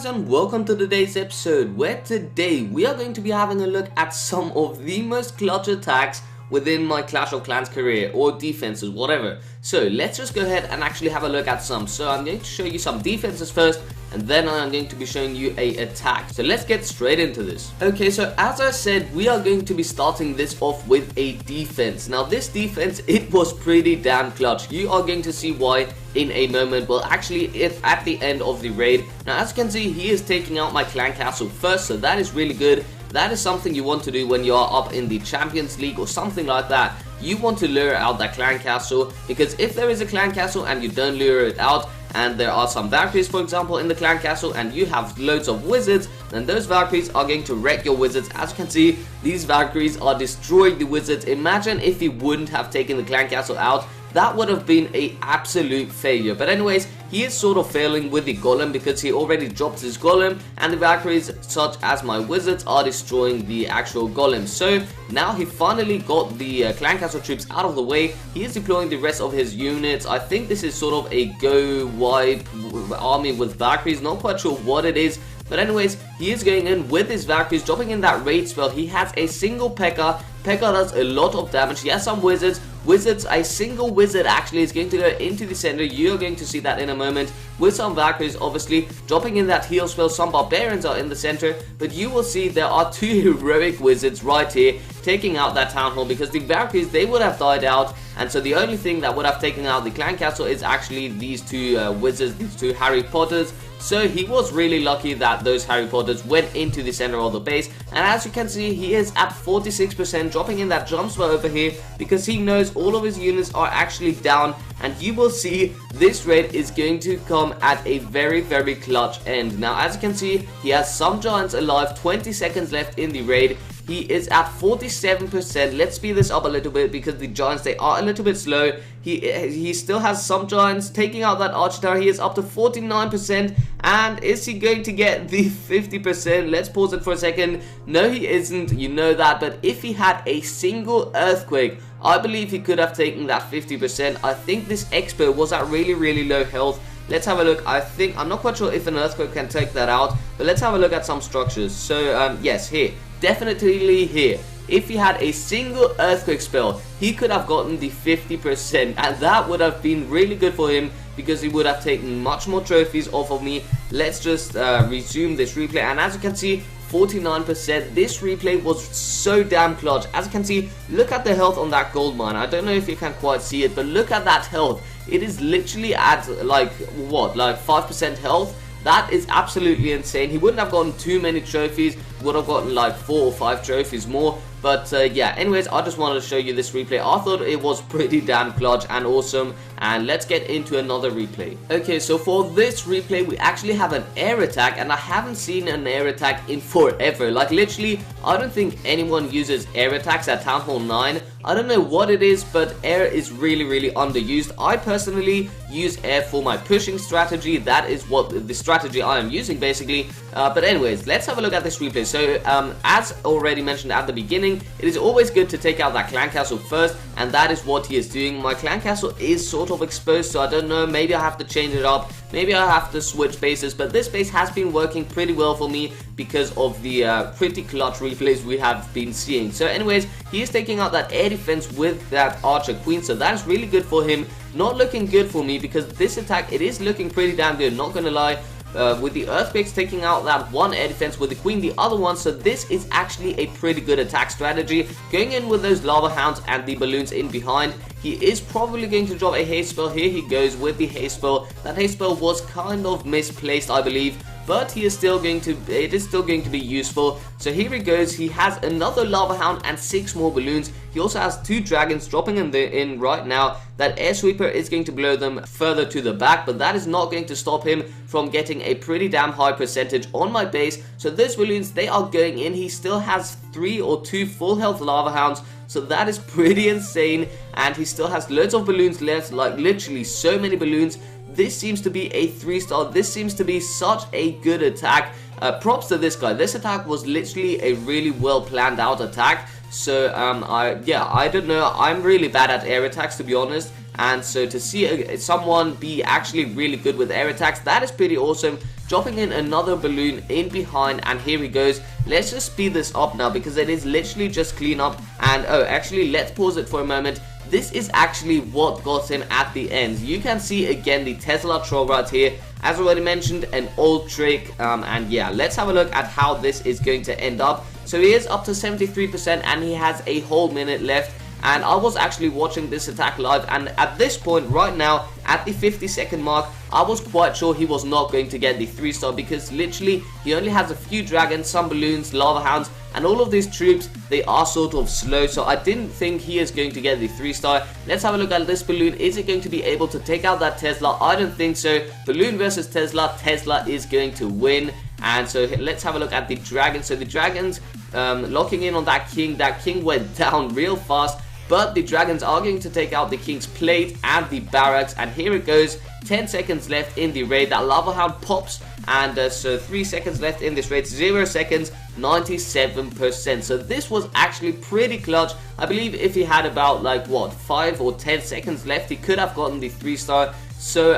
guys, and welcome to today's episode, where today we are going to be having a look at some of the most clutch attacks within my Clash of Clans career, or defenses, whatever. So let's just go ahead and actually have a look at some. So I'm going to show you some defenses first, and then I'm going to be showing you a attack. So let's get straight into this. Okay, so as I said, we are going to be starting this off with a defense. Now this defense, it was pretty damn clutch. You are going to see why in a moment. Well, actually, it's at the end of the raid. Now as you can see, he is taking out my clan castle first, so that is really good. That is something you want to do when you are up in the Champions League or something like that. You want to lure out that clan castle, because if there is a clan castle and you don't lure it out, and there are some Valkyries, for example, in the clan castle, and you have loads of wizards, then those Valkyries are going to wreck your wizards. As you can see, these Valkyries are destroying the wizards. Imagine if he wouldn't have taken the clan castle out. That would have been an absolute failure. But anyways, he is sort of failing with the golem because he already dropped his golem, and the Valkyries, such as my wizards, are destroying the actual golem. So now he finally got the clan castle troops out of the way. He is deploying the rest of his units. I think this is sort of a go wide army with Valkyries. Not quite sure what it is. But anyways, he is going in with his Valkyries, dropping in that raid spell. He has a single P.E.K.K.A. P.E.K.K.A. does a lot of damage. He has some wizards. A single wizard actually is going to go into the center. You're going to see that in a moment. With some Valkyries, obviously, dropping in that heal spell. Some Barbarians are in the center. But you will see there are two heroic wizards right here taking out that town hall, because the Valkyries, they would have died out. And so the only thing that would have taken out the clan castle is actually these two wizards, these two Harry Potters. So he was really lucky that those Harry Potters went into the center of the base. And as you can see, he is at 46%, dropping in that jump spell over here, because he knows all of his units are actually down. And you will see this raid is going to come at a very, very clutch end. Now as you can see, he has some giants alive, 20 seconds left in the raid. He is at 47%. Let's speed this up a little bit because the giants, they are a little bit slow. He still has some giants taking out that archer tower. He is up to 49%. And is he going to get the 50%? Let's pause it for a second. No, he isn't. You know that. But if he had a single earthquake, I believe he could have taken that 50%. I think this expert was at really, really low health. Let's have a look. I'm not quite sure if an earthquake can take that out, but let's have a look at some structures. So yes, here, definitely here. If he had a single earthquake spell, he could have gotten the 50%, and that would have been really good for him, because he would have taken much more trophies off of me. Let's just resume this replay, and as you can see, 49%. This replay was so damn clutch. As you can see, look at the health on that gold mine. I don't know if you can quite see it, but look at that health. It is literally at like what, like 5% health. That is absolutely insane. He wouldn't have gotten too many trophies, would have gotten like 4 or 5 trophies more. But yeah, anyways, I just wanted to show you this replay. I thought it was pretty damn clutch and awesome. And let's get into another replay. Okay, so for this replay, we actually have an air attack. And I haven't seen an air attack in forever. Like literally, I don't think anyone uses air attacks at Town Hall 9. I don't know what it is, but air is really, really underused. I personally use air for my pushing strategy. That is what the strategy I am using, basically. But anyways, let's have a look at this replay. So, as already mentioned at the beginning, it is always good to take out that clan castle first, and that is what he is doing. My clan castle is sort of exposed, so I don't know, maybe I have to change it up. Maybe I have to switch bases, but this base has been working pretty well for me because of the pretty clutch replays we have been seeing. So anyways, he is taking out that air defense with that archer queen, so that is really good for him. Not looking good for me, because this attack, it is looking pretty damn good, not gonna lie. With the earthquakes taking out that one air defense, with the queen the other one, so this is actually a pretty good attack strategy. Going in with those lava hounds and the balloons in behind. He is probably going to drop a haste spell. Here he goes with the haste spell. That haste spell was kind of misplaced, I believe, but it is still going to be useful. So here he goes. He has another lava hound and 6 more balloons. He also has 2 dragons dropping in right now. That air sweeper is going to blow them further to the back, but that is not going to stop him from getting a pretty damn high percentage on my base. So those balloons, they are going in. He still has 3 or 2 full health lava hounds, so that is pretty insane. And he still has loads of balloons left, like literally so many balloons. This seems to be a 3-star. This seems to be such a good attack. Props to this guy. This attack was literally a really well planned out attack. So yeah, I don't know. I'm really bad at air attacks, to be honest. and so to see someone be actually really good with air attacks, that is pretty awesome. Dropping in another balloon in behind, and here he goes. Let's just speed this up now because it is literally just clean up. And oh, actually, let's pause it for a moment. This is actually what got him at the end. You can see again the Tesla troll right here. As already mentioned, an old trick. And yeah, let's have a look at how this is going to end up. So he is up to 73% and he has a whole minute left. And I was actually watching this attack live, and at this point right now at the 50-second mark, I was quite sure he was not going to get the 3-star because literally he only has a few dragons, some balloons, lava hounds, and all of these troops, they are sort of slow, so I didn't think he is going to get the 3-star. Let's have a look at this balloon. Is it going to be able to take out that Tesla? I don't think so. Balloon versus Tesla, Tesla is going to win. And so let's have a look at the dragons. So the dragons locking in on that king went down real fast, but the dragons are going to take out the king's plate and the barracks, and here it goes. 10 seconds left in the raid. That lava hound pops, and so 3 seconds left in this raid. 0 seconds, 97%. So this was actually pretty clutch. I believe if he had about like what 5 or 10 seconds left, he could have gotten the 3-star. So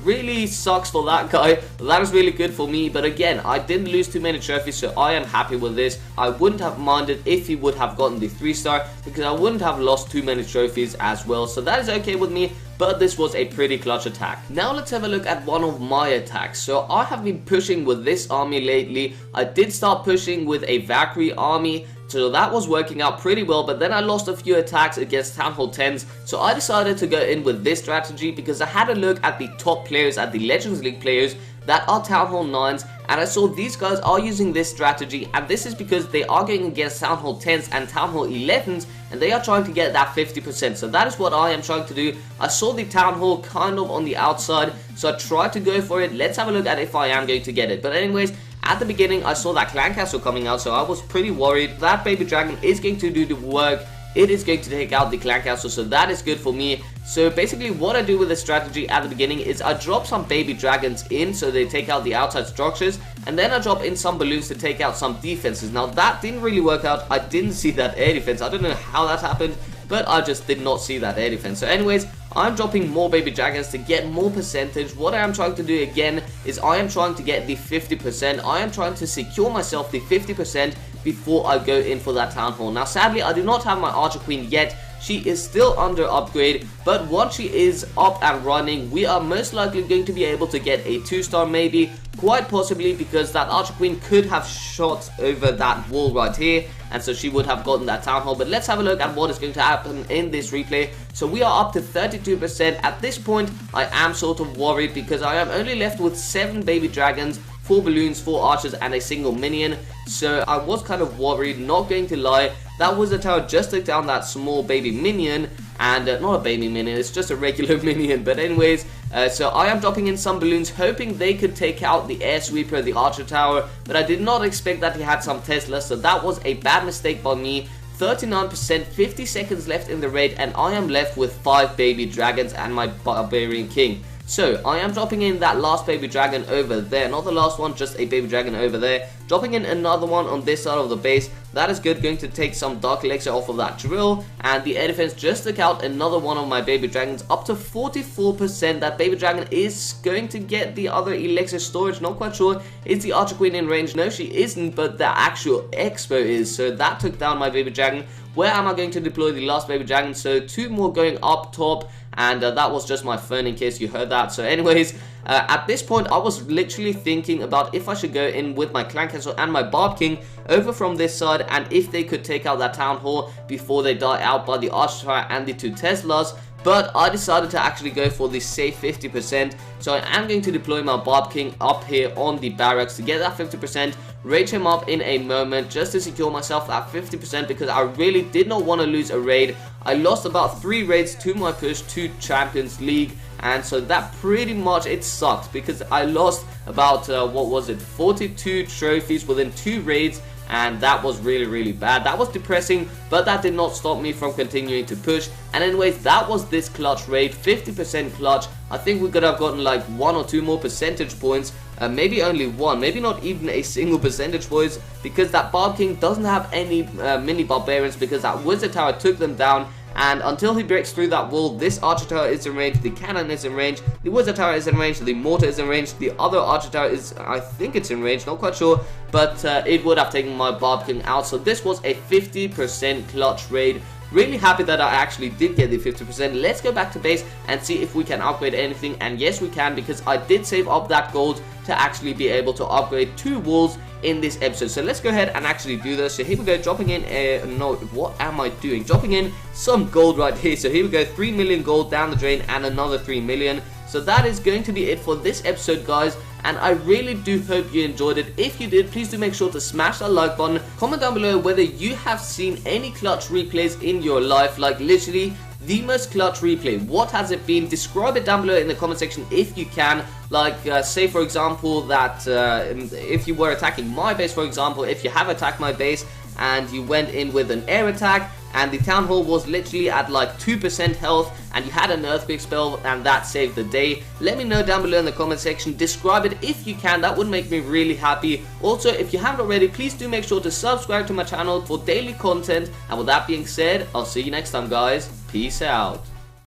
really sucks for that guy. That was really good for me, but again, I didn't lose too many trophies, so I am happy with this. I wouldn't have minded if he would have gotten the 3-star because I wouldn't have lost too many trophies as well, so that is okay with me. But this was a pretty clutch attack. Now let's have a look at one of my attacks. So I have been pushing with this army lately. I did start pushing with a Valkyrie army, so that was working out pretty well, but then I lost a few attacks against Town Hall 10s, so I decided to go in with this strategy because I had a look at the top players, at the Legends League players that are Town Hall 9s, and I saw these guys are using this strategy, and this is because they are going against Town Hall 10s and Town Hall 11s, and they are trying to get that 50%, so that is what I am trying to do. I saw the Town Hall kind of on the outside, so I tried to go for it. Let's have a look at if I am going to get it, but anyways, at the beginning, I saw that clan castle coming out, so I was pretty worried. That baby dragon is going to do the work. It is going to take out the clan castle, so that is good for me. So basically what I do with this strategy at the beginning is I drop some baby dragons in so they take out the outside structures, and then I drop in some balloons to take out some defenses. Now that didn't really work out. I didn't see that air defense. I don't know how that happened, but I just did not see that air defense. So anyways, I'm dropping more baby dragons to get more percentage. What I am trying to do again is I am trying to get the 50%. I am trying to secure myself the 50% before I go in for that town hall. Now sadly, I do not have my Archer Queen yet. She is still under upgrade, but once she is up and running, we are most likely going to be able to get a 2-star maybe, quite possibly, because that Archer Queen could have shot over that wall right here, and so she would have gotten that town hall. But let's have a look at what is going to happen in this replay. So we are up to 32%. At this point, I am sort of worried because I am only left with 7 baby dragons, 4 balloons, 4 archers, and a single minion. So I was kind of worried, not going to lie. That Wizard Tower just took down that small baby minion, and not a baby minion, it's just a regular minion. But anyways, so I am dropping in some balloons, hoping they could take out the air sweeper, the Archer Tower, but I did not expect that he had some Tesla, so that was a bad mistake by me. 39%, 50 seconds left in the raid, and I am left with 5 baby dragons and my Barbarian King. So, I am dropping in that last baby dragon over there. Not the last one, just a baby dragon over there. Dropping in another one on this side of the base. That is good, going to take some Dark Elixir off of that drill. And the air defense just took out another one of my baby dragons. Up to 44%. That baby dragon is going to get the other elixir storage. Not quite sure. Is the Archer Queen in range? No, she isn't, but the actual Expo is. So, that took down my baby dragon. Where am I going to deploy the last baby dragon? So 2 more going up top, and that was just my phone in case you heard that. So anyways, at this point I was literally thinking about if I should go in with my clan castle and my Barb King over from this side, and if they could take out that town hall before they die out by the Archer Tower and the 2 Teslas. But I decided to actually go for the safe 50%, so I am going to deploy my Barb King up here on the barracks to get that 50%, rage him up in a moment just to secure myself that 50% because I really did not want to lose a raid. I lost about 3 raids to my push to Champions League, and so that pretty much, it sucked because I lost about, 42 trophies within 2 raids. And that was really bad. That was depressing, but that did not stop me from continuing to push. And anyways, that was this clutch raid, 50% clutch. I think we could have gotten like 1 or 2 more percentage points, maybe only 1, maybe not even a single percentage points, because that Barb King doesn't have any mini barbarians because that Wizard Tower took them down. and until he breaks through that wall, this archer tower is in range, the cannon is in range, the wizard tower is in range, the mortar is in range, the other archer tower is, I think it's in range, not quite sure, but it would have taken my Barb King out. So this was a 50% clutch raid. Really happy that I actually did get the 50%. Let's go back to base and see if we can upgrade anything, and yes we can, because I did save up that gold to actually be able to upgrade 2 walls in this episode. So let's go ahead and actually do this. So here we go, dropping in no, what am I doing? Dropping in some gold right here. So here we go, 3 million gold down the drain and another 3 million. So that is going to be it for this episode, guys, and I really do hope you enjoyed it. If you did, please do make sure to smash that like button. Comment down below whether you have seen any clutch replays in your life, like literally the most clutch replay. What has it been? Describe it down below in the comment section if you can. Like say for example that if you were attacking my base, for example, if you have attacked my base and you went in with an air attack and the town hall was literally at like 2% health and you had an earthquake spell and that saved the day, let me know down below in the comment section. Describe it if you can, that would make me really happy. Also, if you haven't already, please do make sure to subscribe to my channel for daily content, and with that being said, I'll see you next time, guys. Peace out.